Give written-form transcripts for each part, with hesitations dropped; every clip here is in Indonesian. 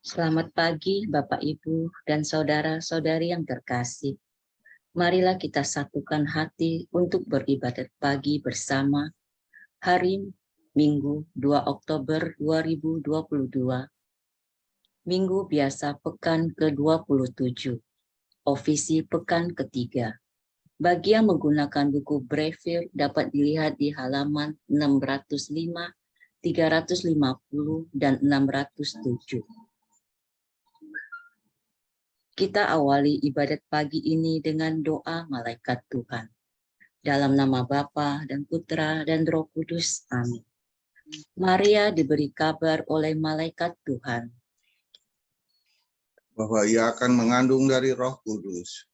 Selamat pagi Bapak Ibu dan saudara-saudari yang terkasih. Marilah kita satukan hati untuk beribadat pagi bersama hari Minggu 2 Oktober 2022. Minggu biasa pekan ke-27, ofisi pekan ketiga. Bagi yang menggunakan buku Braille dapat dilihat di halaman 605, 350, dan 607. Kita awali ibadat pagi ini dengan doa malaikat Tuhan. Dalam nama Bapa dan Putra dan Roh Kudus. Amin. Maria diberi kabar oleh malaikat Tuhan bahwa ia akan mengandung dari Roh Kudus.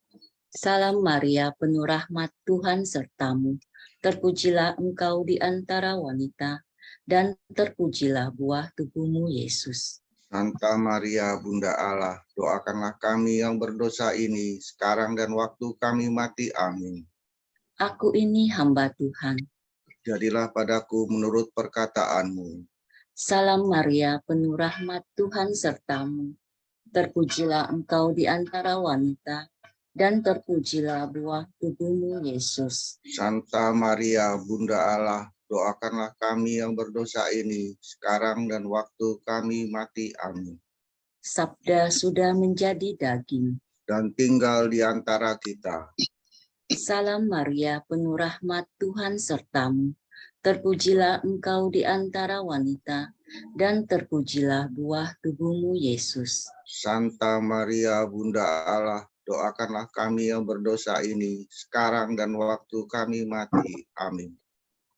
Salam Maria, penuh rahmat, Tuhan sertamu. Terpujilah engkau di antara wanita, dan terpujilah buah tubuhmu, Yesus. Santa Maria, Bunda Allah, doakanlah kami yang berdosa ini, sekarang dan waktu kami mati. Amin. Aku ini hamba Tuhan. Jadilah padaku menurut perkataanmu. Salam Maria, penuh rahmat, Tuhan sertamu. Terpujilah engkau di antara wanita, dan terpujilah buah tubuhmu, Yesus. Santa Maria, Bunda Allah, doakanlah kami yang berdosa ini, sekarang dan waktu kami mati. Amin. Sabda sudah menjadi daging dan tinggal di antara kita. Salam Maria, penuh rahmat, Tuhan sertamu. Terpujilah engkau di antara wanita, dan terpujilah buah tubuhmu, Yesus. Santa Maria, Bunda Allah, doakanlah kami yang berdosa ini, sekarang dan waktu kami mati. Amin.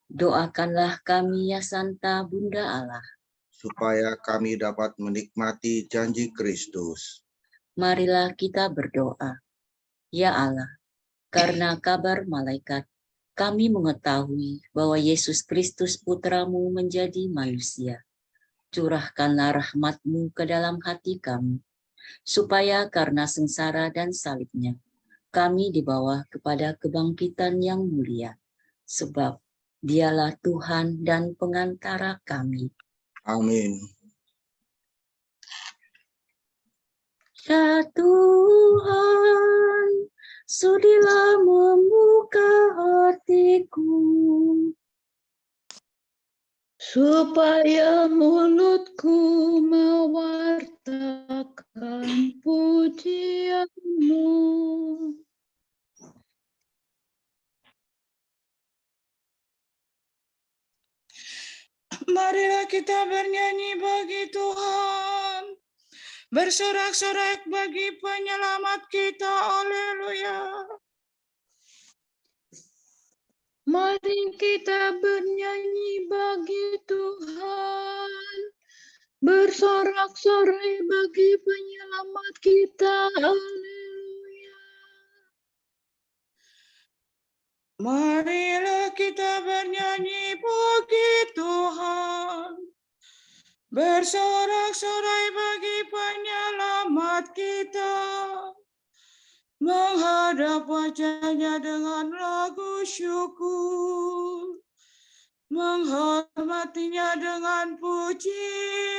Doakanlah kami ya Santa Bunda Allah, supaya kami dapat menikmati janji Kristus. Marilah kita berdoa. Ya Allah, karena kabar malaikat, kami mengetahui bahwa Yesus Kristus Putramu menjadi manusia. Curahkanlah rahmat-Mu ke dalam hati kami, supaya karena sengsara dan salibnya, kami dibawa kepada kebangkitan yang mulia, sebab Dialah Tuhan dan pengantara kami. Amin. Ya Tuhan, sudilah membuka hatiku, supaya mulutku mewartakan pujian-Mu. Marilah kita bernyanyi bagi Tuhan, bersorak-sorak bagi penyelamat kita. Haleluya. Mari kita bernyanyi bagi Tuhan, bersorak-sorai bagi penyelamat kita. Haleluya. Marilah kita bernyanyi bagi Tuhan, bersorak-sorai bagi penyelamat kita, menghadap wajah-Nya dengan lagu syukur, menghormati-Nya dengan pujian.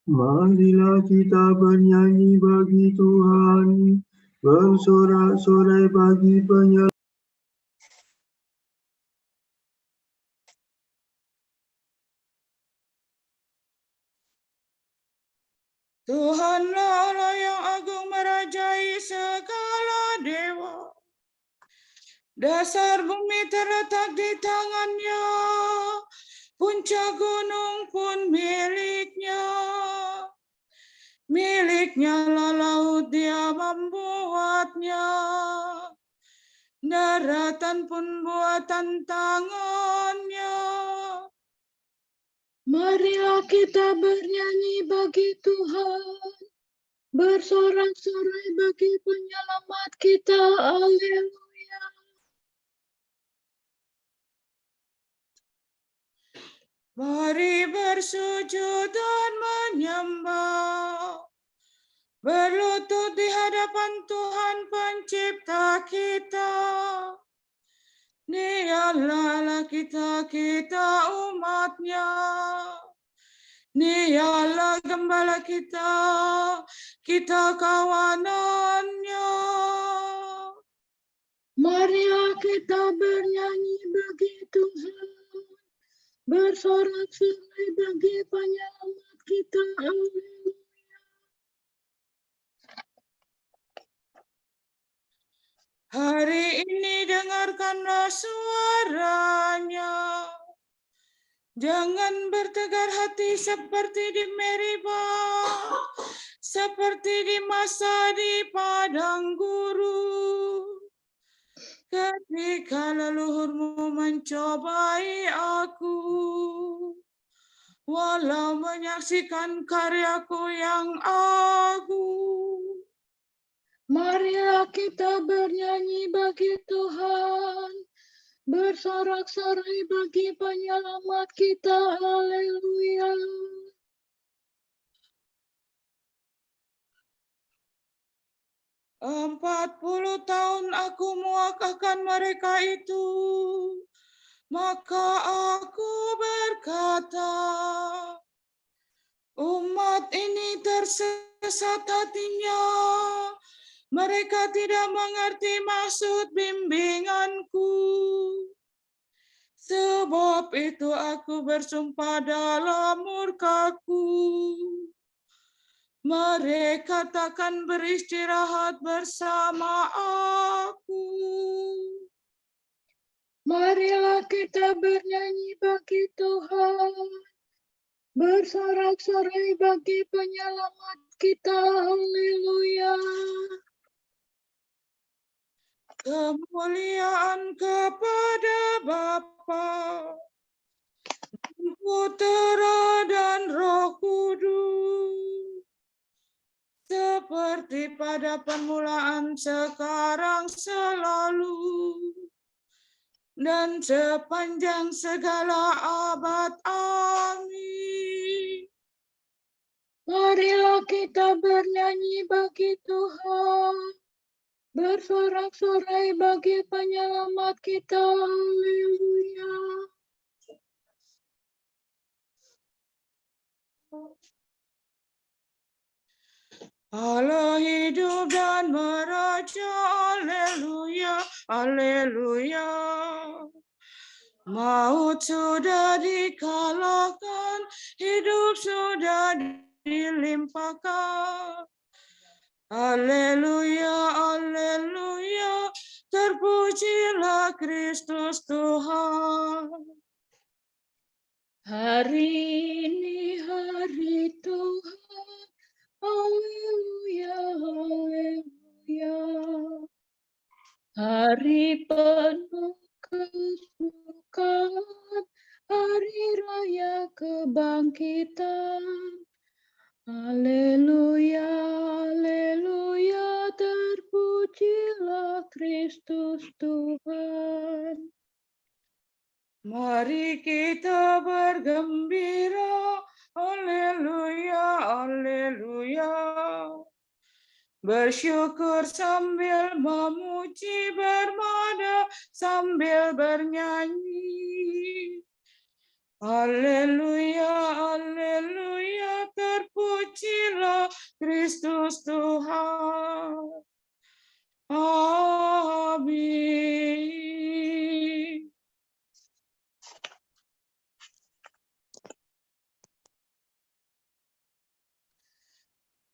Marilah kita bernyanyi bagi Tuhan, bersorak-sorai bagi penyelamat. Tuhanlah Allah yang agung merajai segala dewa. Dasar bumi terletak di tangan-Nya, puncak gunung pun milik-Nya. Milik-Nya lah laut, Dia membuatnya. Daratan pun buatan tangan-Nya. Marilah kita bernyanyi bagi Tuhan, bersorak-sorai bagi penyelamat kita. Haleluya. Mari bersujud dan menyembah, berlutut di hadapan Tuhan Pencipta kita. Dialah Allah kita, kita umat-Nya. Dialah gembala kita, kita kawanannya. Marilah kita bernyanyi bagi Tuhan, bersorak-sorai bagi penyelamat kita. Haleluya. Hari ini dengarkanlah suaranya. Jangan bertegar hati seperti di Meribah, seperti di masa di padang gurun. Ketika leluhurmu mencobai aku, walau menyaksikan karyaku yang agung. Marilah kita bernyanyi bagi Tuhan, bersorak-sorai bagi penyelamat kita. Haleluya. 40 tahun aku mewakafkan mereka itu, maka aku berkata, umat ini tersesat hatinya, mereka tidak mengerti maksud bimbinganku. Sebab itu aku bersumpah dalam murkaku, mereka takkan beristirahat bersama aku. Marilah kita bernyanyi bagi Tuhan, bersorak-sorai bagi penyelamat kita. Haleluya. Kemuliaan kepada Bapa, Putera dan Roh Kudus, seperti pada permulaan, sekarang, selalu, dan sepanjang segala abad. Amin. Marilah kita bernyanyi bagi Tuhan, bersorak-sorai bagi penyelamat kita. Haleluya. Allah hidup dan meraja, haleluya, haleluya. Maut sudah dikalahkan, hidup sudah dilimpahkan. Haleluya, haleluya, terpujilah Kristus Tuhan. Hari ini hari Tuhan. Haleluya, haleluya. Hari penuh kesukaan, hari raya kebangkitan. Haleluya, haleluya, terpujilah Kristus Tuhan. Mari kita bergembira, haleluya, haleluya. Bersyukur sambil memuji, bermada sambil bernyanyi. Haleluya, haleluya, terpujilah Kristus Tuhan. Amin.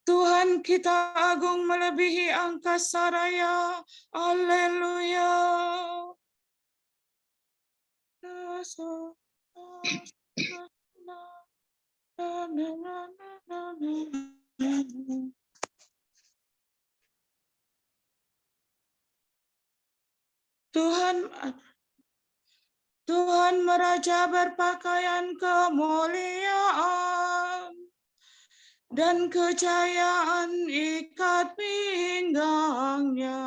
Tuhan kita agung melebihi angkasa raya. Haleluya. Tuhan meraja berpakaian kemuliaan dan kejayaan ikat pinggangnya.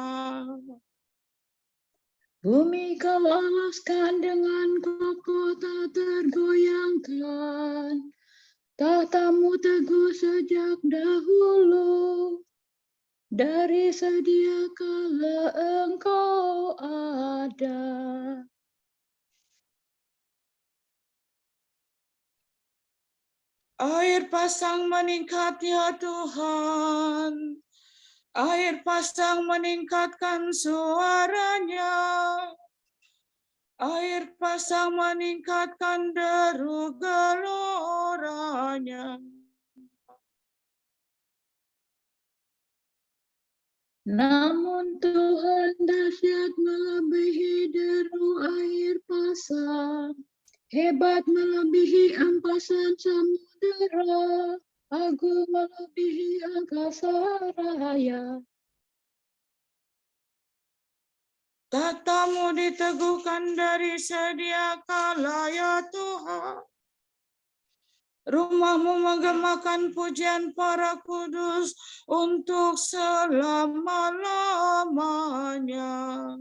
Bumi kau alaskan dengan kokoh tak tergoyangkan. Tahtamu teguh sejak dahulu. Dari sedia kala engkau ada. Air pasang meningkat ya Tuhan. Air pasang meningkatkan suaranya. Air pasang meningkatkan deru geloranya. Namun Tuhan dahsyat melebihi deru air pasang, hebat melebihi ampasan samudera, agung melebihi angkasa raya. Tatamu diteguhkan dari sedia kala ya Tuhan. Rumahmu menggemakan pujian para kudus untuk selama-lamanya.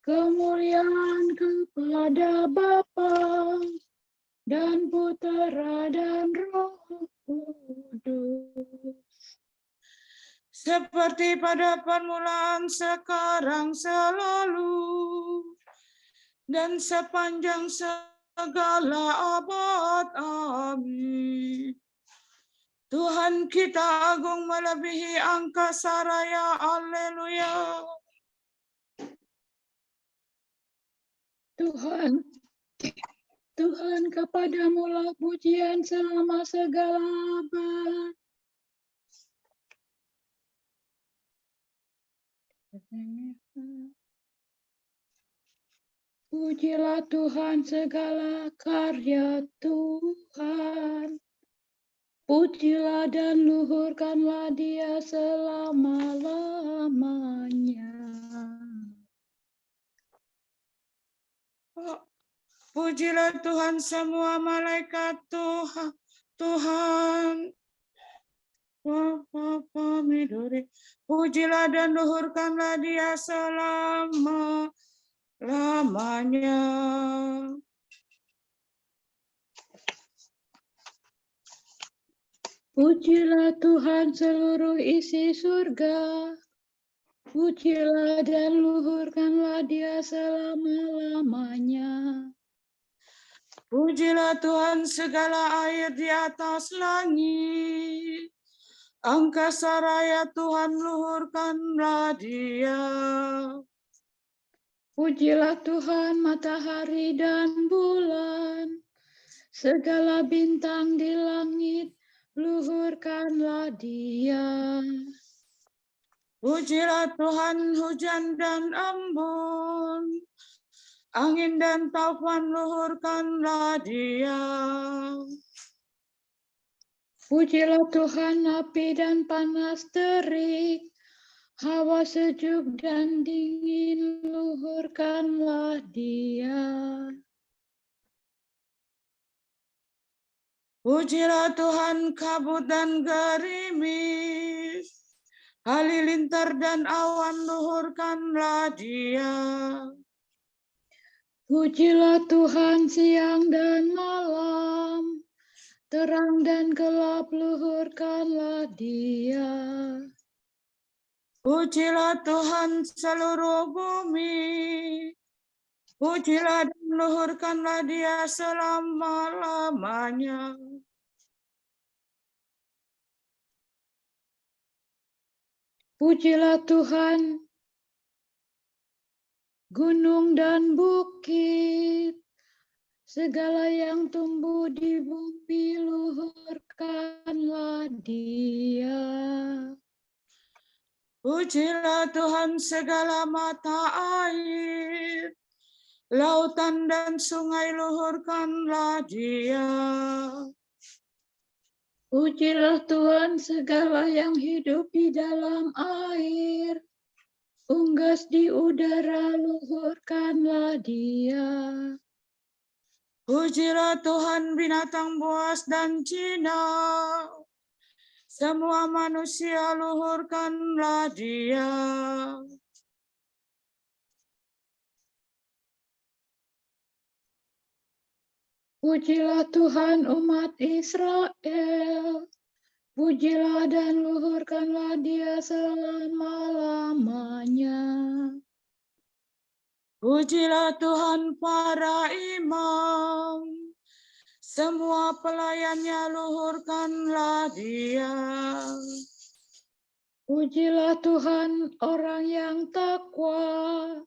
Kemuliaan kepada Bapa dan Putera dan Roh Kudus. Seperti pada permulaan, sekarang, selalu, dan sepanjang segala abad. Amin. Tuhan kita agung melebihi angkasa raya. Haleluya. Tuhan kepadamu lah pujian selama segala abad. Pujilah Tuhan segala karya Tuhan. Pujilah dan luhurkanlah Dia selama-lamanya. Pujilah Tuhan semua malaikat Tuhan. Pujilah dan luhurkanlah Dia selama-lamanya. Pujilah Tuhan seluruh isi surga. Pujilah dan luhurkanlah Dia selama-lamanya. Pujilah Tuhan segala air di atas langit. Angkasa raya Tuhan, luhurkanlah Dia. Pujilah Tuhan matahari dan bulan. Segala bintang di langit, luhurkanlah Dia. Pujilah Tuhan hujan dan embun. Angin dan taufan, luhurkanlah Dia. Pujilah Tuhan api dan panas terik, hawa sejuk dan dingin, luhurkanlah Dia. Pujilah Tuhan kabut dan gerimis, halilintar dan awan, luhurkanlah Dia. Pujilah Tuhan siang dan malam, terang dan gelap, luhurkanlah Dia. Pujilah Tuhan seluruh bumi, pujilah dan luhurkanlah Dia selama-lamanya. Pujilah Tuhan gunung dan bukit, segala yang tumbuh di bumi, luhurkanlah Dia. Pujilah Tuhan segala mata air, lautan dan sungai, luhurkanlah Dia. Pujilah Tuhan segala yang hidup di dalam air, unggas di udara, luhurkanlah Dia. Pujilah Tuhan binatang buas dan jina, semua manusia, luhurkanlah Dia. Pujilah Tuhan umat Israel, pujilah dan luhurkanlah Dia selama-lamanya. Pujilah Tuhan para imam, semua pelayannya luhurkanlah Dia. Pujilah Tuhan orang yang takwa,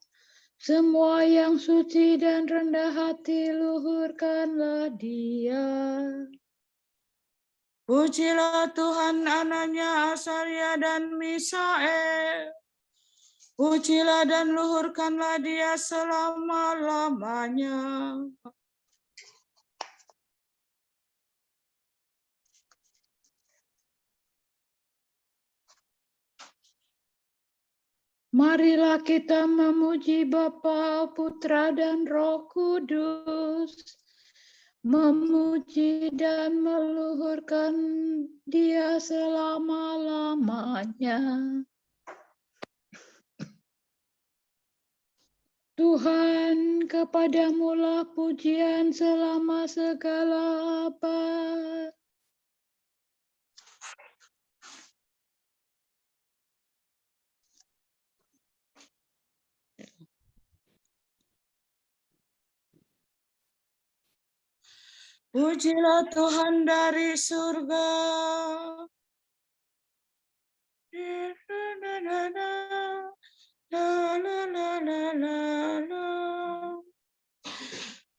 semua yang suci dan rendah hati luhurkanlah Dia. Pujilah Tuhan anaknya Asaria dan Misael. Pujilah dan luhurkanlah Dia selama-lamanya. Marilah kita memuji Bapa, Putra, dan Roh Kudus. Memuji dan meluhurkan Dia selama-lamanya. Tuhan, kepadamulah pujian selama segala abad. Pujilah Tuhan dari surga.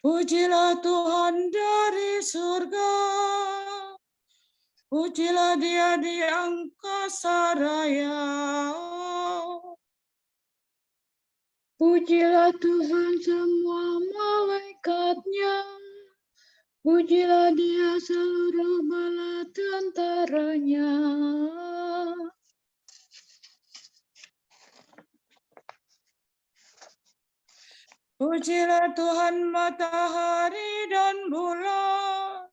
Pujilah Tuhan dari surga. Pujilah Dia di angkasa raya. Pujilah Tuhan semua malaikatnya. Pujilah Dia seluruh bala tentaranya. Pujilah Tuhan matahari dan bulan.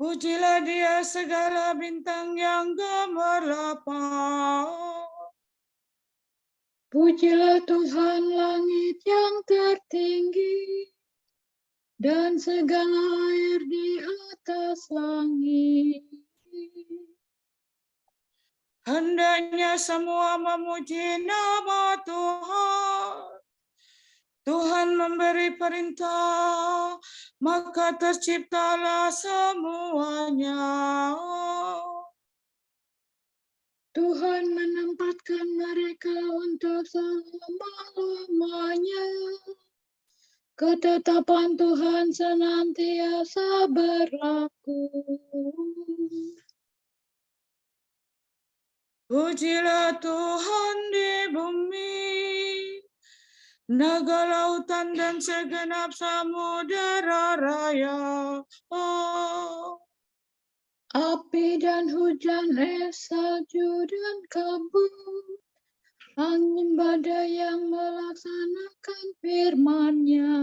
Pujilah Dia segala bintang yang gemerlapan. Pujilah Tuhan langit yang tertinggi dan segala air di atas langit. Hendaknya semua memuji nama Tuhan. Tuhan memberi perintah, maka terciptalah semuanya. Tuhan menempatkan mereka untuk selama-lamanya. Ketetapan Tuhan senantiasa berlaku. Pujilah Tuhan di bumi, naga lautan dan segenap samudera raya. Oh. Api dan hujan es, salju dan kabut, angin badai yang melaksanakan firman-Nya.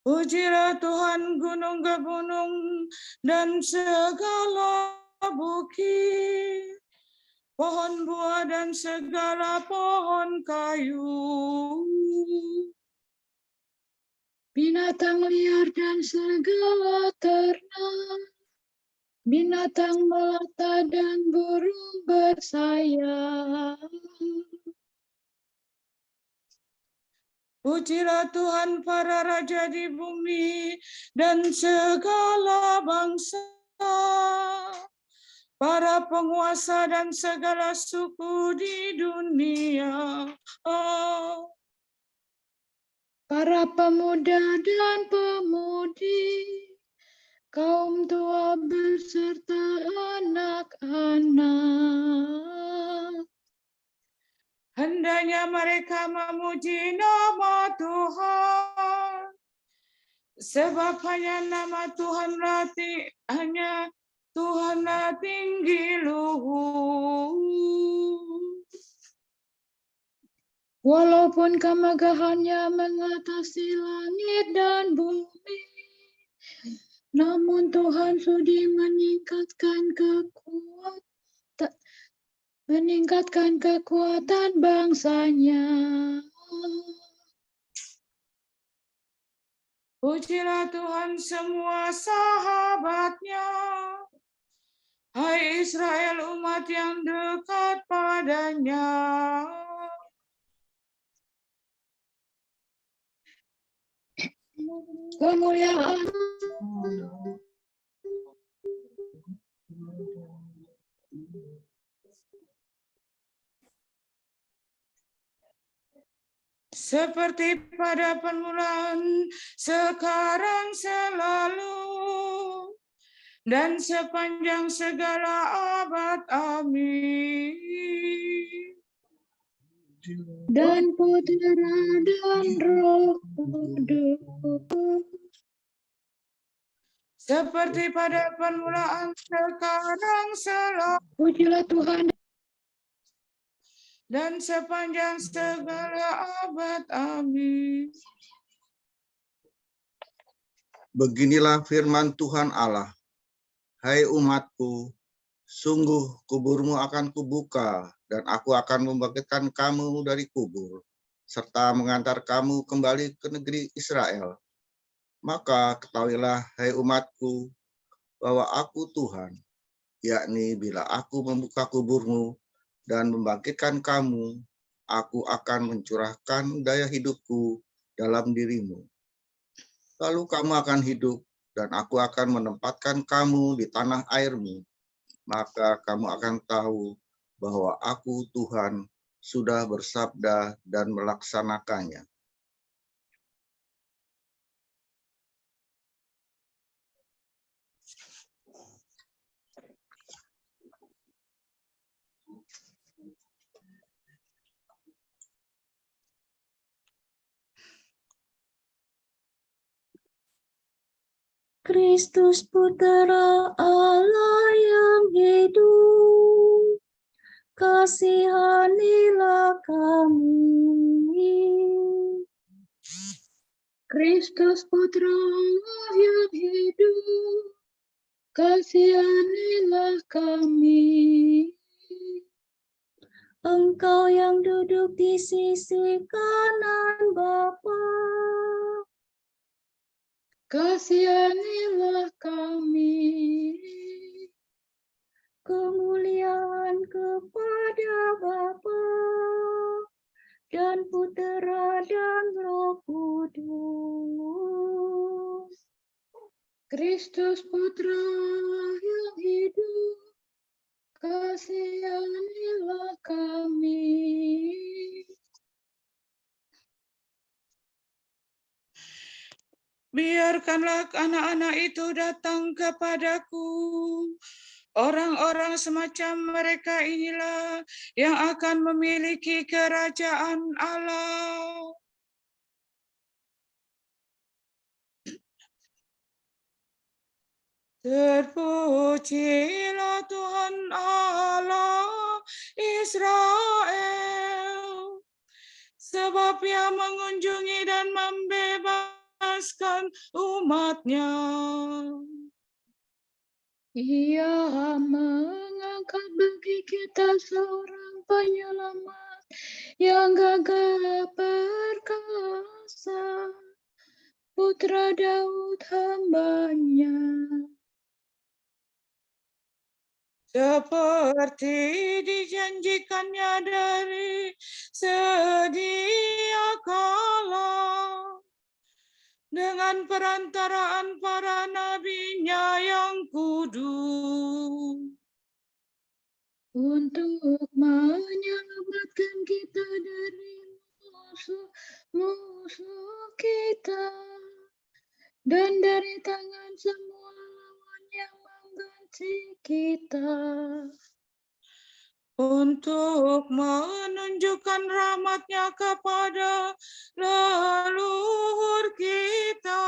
Pujilah Tuhan gunung ke gunung dan segala bukit, pohon buah dan segala pohon kayu. Binatang liar dan segala ternak, binatang melata dan burung bersayap. Pujilah Tuhan para raja di bumi dan segala bangsa, para penguasa dan segala suku di dunia. Oh. Para pemuda dan pemudi, kaum tua beserta anak-anak. Hendaknya mereka memuji nama Tuhan, sebab hanya nama Tuhan Tuhanlah tinggi luhur. Walaupun kemegahannya mengatasi langit dan bumi, namun Tuhan sudi meningkatkan kekuatan bangsanya. Pujilah Tuhan semua sahabatnya, hai Israel umat yang dekat padanya. kemuliaan seperti pada permulaan, sekarang, selalu, dan sepanjang segala abad. Amin. dan Putra dan Roh Kudus. Seperti pada permulaan, sekarang, selalu, Pujilah Tuhan. dan sepanjang segala abad. Amin. Beginilah firman Tuhan Allah. Hai umatku, sungguh kuburmu akan kubuka, dan aku akan membangkitkan kamu dari kubur, serta mengantar kamu kembali ke negeri Israel. Maka ketahuilah, hai umatku, bahwa aku Tuhan, yakni bila aku membuka kuburmu dan membangkitkan kamu, aku akan mencurahkan daya hidupku dalam dirimu. Lalu kamu akan hidup, dan aku akan menempatkan kamu di tanah airmu. Maka kamu akan tahu bahwa aku Tuhan sudah bersabda dan melaksanakannya. Kristus Putra Allah yang hidup, kasihanilah kami. Kristus Putra Allah yang hidup, kasihanilah kami. Engkau yang duduk di sisi kanan Bapa, Kasihanilah kami. kemuliaan kepada Bapa dan Putera dan Roh Kudus. Kristus Putra yang hidup, kasihanilah kami. Biarkanlah anak-anak itu datang kepadaku. Orang-orang semacam mereka inilah yang akan memiliki kerajaan Allah. Terpujilah Tuhan Allah Israel, sebab Ia mengunjungi dan membebaskan umat-Nya. Ia mengangkat bagi kita seorang penyelamat yang gagah perkasa, Putra Daud hamba-Nya. Seperti dijanjikannya dari sedia kala, dengan perantaraan para nabi-Nya yang kudus, Untuk menyelamatkan kita dari musuh-musuh kita dan dari tangan semua lawan yang membenci kita, untuk menunjukkan rahmat-Nya kepada leluhur kita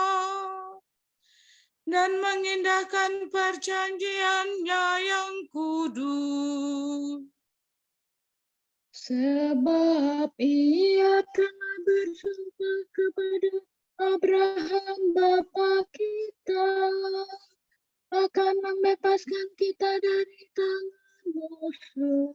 dan mengindahkan perjanjian-Nya yang kudus. sebab Ia telah bersumpah kepada Abraham bapa kita akan membebaskan kita dari tangan musuh,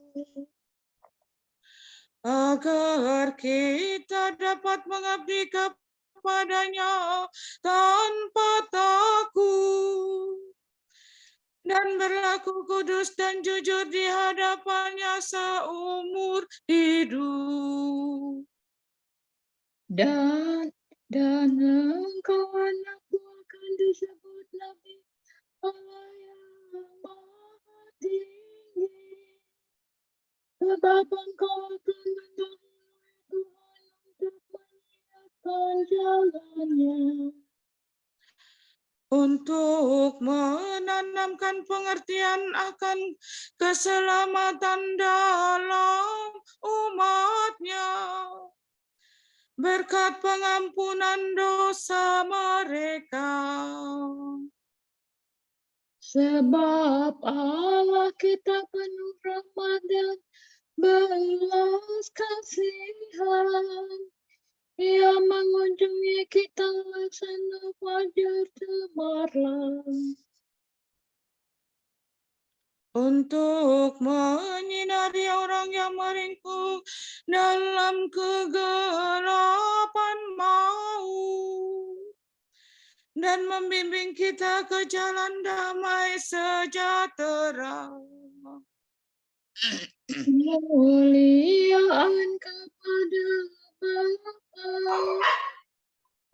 agar kita dapat mengabdi kepada-Nya tanpa takut dan berlaku kudus dan jujur di hadapan-Nya seumur hidup. dan Dan engkau anakku akan disebut Nabi Allah yang Maha Tinggi. Sebab engkau akan mendahului Tuhan untuk menyiapkan jalannya. Untuk menanamkan pengertian akan keselamatan dalam umatnya, berkat pengampunan dosa mereka. Sebab Allah kita penuh rahmat dan belas kasihan. Ia mengunjungi kita laksana fajar cemerlang. Untuk menyinari orang yang meringkuk dalam kegelapan maut dan membimbing kita ke jalan damai sejahtera. Kemuliaan kepada Bapa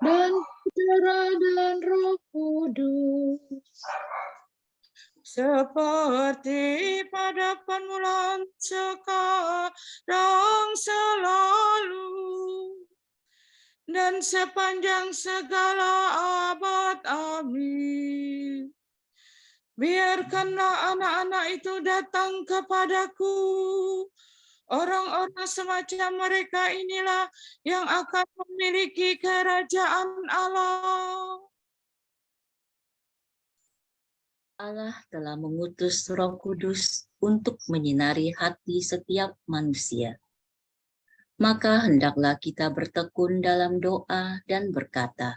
dan Putra dan Roh Kudus. Seperti pada permulaan, sekarang, selalu, dan sepanjang segala abad. Amin. Biarkanlah anak-anak itu datang kepadaku. Orang-orang semacam mereka inilah yang akan memiliki kerajaan Allah. Allah telah mengutus Roh Kudus untuk menyinari hati setiap manusia. Maka hendaklah kita bertekun dalam doa dan berkata,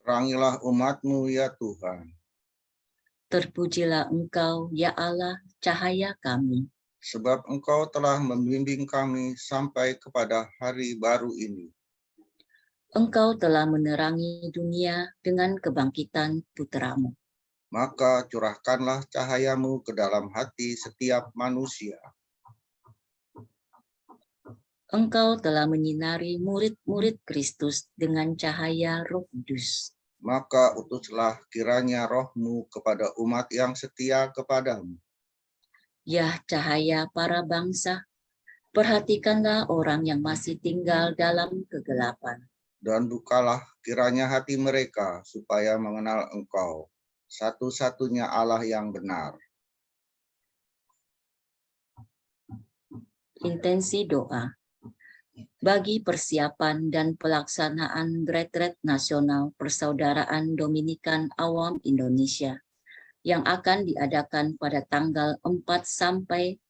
Terangilah umat-Mu ya Tuhan, terpujilah Engkau, ya Allah, cahaya kami. sebab Engkau telah membimbing kami sampai kepada hari baru ini. Engkau telah menerangi dunia dengan kebangkitan Putra-Mu. Maka curahkanlah cahaya-Mu ke dalam hati setiap manusia. Engkau telah menyinari murid-murid Kristus dengan cahaya Roh Kudus. Maka utuslah kiranya Roh-Mu kepada umat yang setia kepadamu. Ya cahaya para bangsa, perhatikanlah orang yang masih tinggal dalam kegelapan. Dan bukalah kiranya hati mereka supaya mengenal Engkau, satu-satunya Allah yang benar. Intensi doa. Bagi persiapan dan pelaksanaan retret nasional Persaudaraan Dominikan Awam Indonesia yang akan diadakan pada tanggal 4 sampai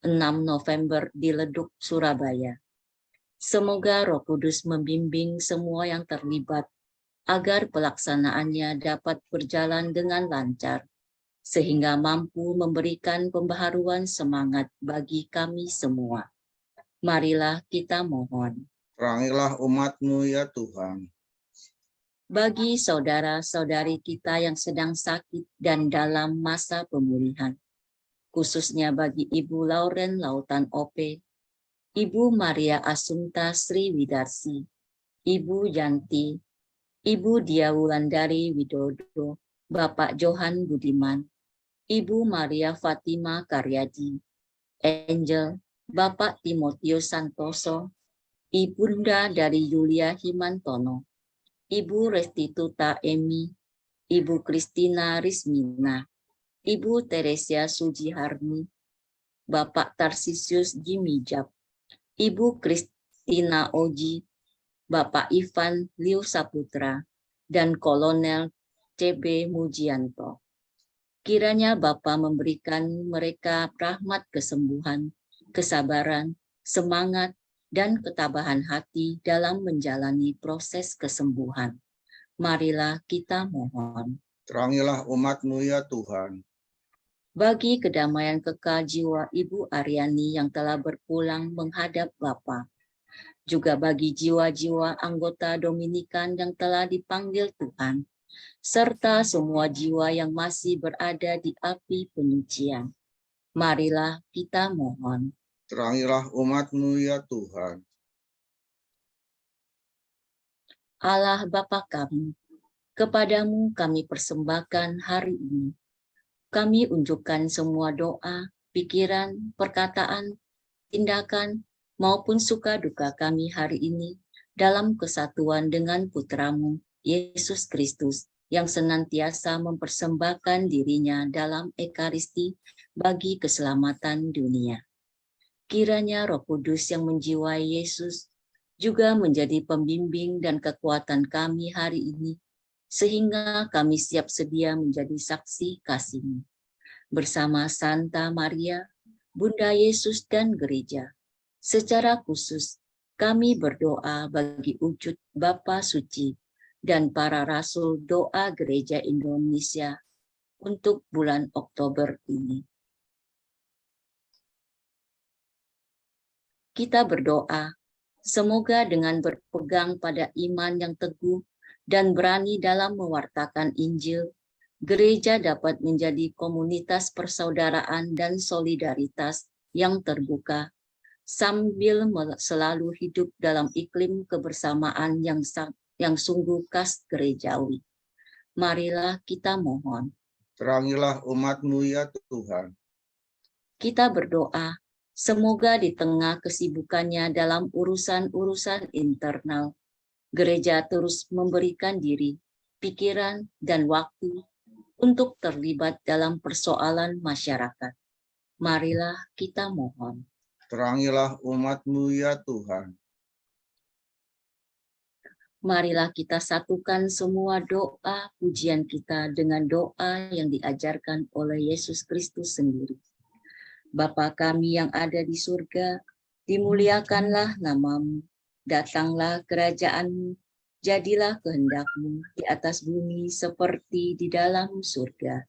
6 November di Leduk, Surabaya. Semoga Roh Kudus membimbing semua yang terlibat agar pelaksanaannya dapat berjalan dengan lancar, sehingga mampu memberikan pembaharuan semangat bagi kami semua. Marilah kita mohon. Terangilah umat-Mu ya Tuhan, Bagi saudara-saudari kita yang sedang sakit dan dalam masa pemulihan, khususnya bagi Ibu Lauren Lautan Ope, Ibu Maria Assunta Sri Widarsi, Ibu Yanti, Ibu Dia Wulandari Widodo, Bapak Johan Budiman, Ibu Maria Fatima Karyadi, Angel, Bapak Timotius Santoso, Ibunda dari Yulia Himantono, Ibu Restituta Emi, Ibu Kristina Rismina, Ibu Teresia Sujiharni, Bapak Tarsisius Jimijab, Ibu Kristina Oji, Bapak Ivan Liu Saputra, dan Kolonel CB Mujianto. Kiranya Bapa memberikan mereka rahmat kesembuhan, kesabaran, semangat, dan ketabahan hati dalam menjalani proses kesembuhan. Marilah kita mohon. terangilah umat-Mu ya Tuhan, Bagi kedamaian kekal jiwa Ibu Aryani yang telah berpulang menghadap Bapa, juga bagi jiwa-jiwa anggota Dominikan yang telah dipanggil Tuhan, serta semua jiwa yang masih berada di api penyucian. Marilah kita mohon. terangilah umat-Mu ya Tuhan, Allah Bapa kami, kepadamu kami persembahkan hari ini. Kami unjukkan semua doa, pikiran, perkataan, tindakan, maupun suka duka kami hari ini dalam kesatuan dengan Putramu, Yesus Kristus, yang senantiasa mempersembahkan dirinya dalam Ekaristi bagi keselamatan dunia. Kiranya Roh Kudus yang menjiwai Yesus juga menjadi pembimbing dan kekuatan kami hari ini, sehingga kami siap sedia menjadi saksi kasih-Mu. Bersama Santa Maria, Bunda Yesus dan Gereja, secara khusus kami berdoa bagi wujud Bapa Suci dan para rasul doa Gereja Indonesia untuk bulan Oktober ini. Kita berdoa, semoga dengan berpegang pada iman yang teguh dan berani dalam mewartakan Injil, gereja dapat menjadi komunitas persaudaraan dan solidaritas yang terbuka, sambil selalu hidup dalam iklim kebersamaan yang sungguh khas gerejawi. Marilah kita mohon. Terangilah umat-Mu ya Tuhan. Kita berdoa, semoga di tengah kesibukannya dalam urusan-urusan internal, gereja terus memberikan diri, pikiran, dan waktu untuk terlibat dalam persoalan masyarakat. Marilah kita mohon. Terangilah umat-Mu ya Tuhan. Marilah kita satukan semua doa pujian kita dengan doa yang diajarkan oleh Yesus Kristus sendiri. Bapa kami yang ada di surga, dimuliakanlah nama-Mu, datanglah kerajaan-Mu, jadilah kehendak-Mu di atas bumi seperti di dalam surga.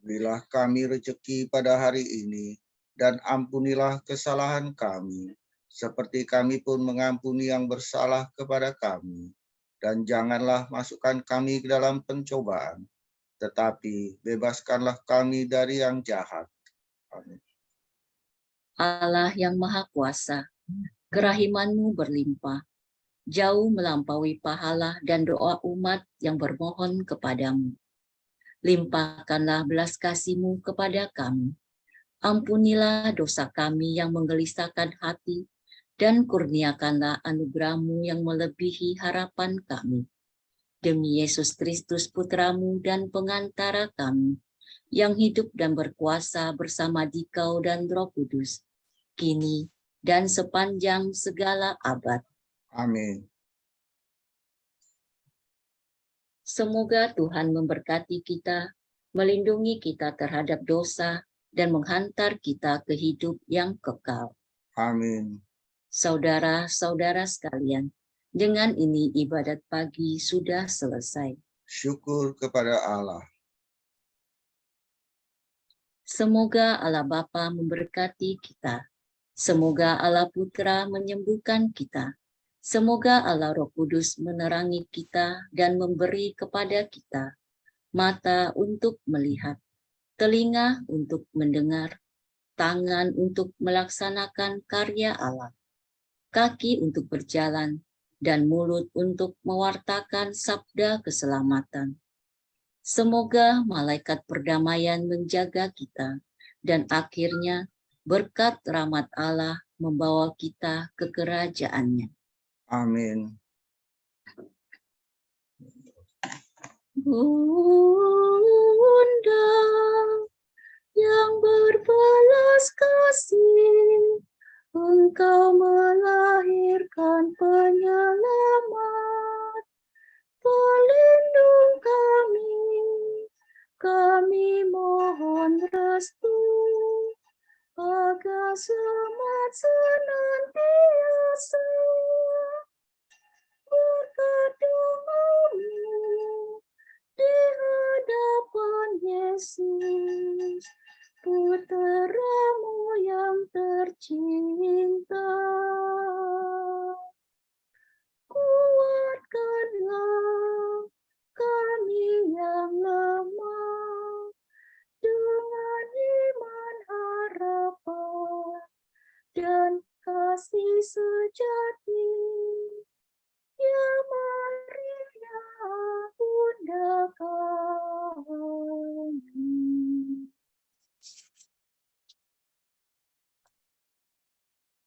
Berilah kami rezeki pada hari ini, dan ampunilah kesalahan kami, seperti kami pun mengampuni yang bersalah kepada kami. Dan janganlah masukkan kami ke dalam pencobaan, tetapi bebaskanlah kami dari yang jahat. Amin. Allah yang Maha Kuasa, kerahiman-Mu berlimpah, jauh melampaui pahala dan doa umat yang bermohon kepadamu. Limpahkanlah belas kasih-Mu kepada kami. Ampunilah dosa kami yang menggelisahkan hati, dan kurniakanlah anugerah-Mu yang melebihi harapan kami. Demi Yesus Kristus Putra-Mu dan pengantara kami, yang hidup dan berkuasa bersama Dikau dan Roh Kudus, kini dan sepanjang segala abad. Amin. Semoga Tuhan memberkati kita, melindungi kita terhadap dosa, dan menghantar kita ke hidup yang kekal. Amin. Saudara-saudara sekalian, dengan ini ibadat pagi sudah selesai. Syukur kepada Allah. Semoga Allah Bapa memberkati kita. Semoga Allah Putra menyembuhkan kita. Semoga Allah Roh Kudus menerangi kita dan memberi kepada kita mata untuk melihat, telinga untuk mendengar, tangan untuk melaksanakan karya Allah, kaki untuk berjalan, dan mulut untuk mewartakan sabda keselamatan. Semoga malaikat perdamaian menjaga kita, dan akhirnya berkat rahmat Allah membawa kita ke kerajaan-Nya. Amin. Bunda yang berbelas kasih, Engkau melahirkan penyelamat, pelindung kami mohon restu, agar selamat senantiasa. Berkat doa-Mu di hadapan Yesus, Putra-Mu yang tercinta. Kuatkanlah kami yang lemah dengan iman, harapan, dan kasih sejati.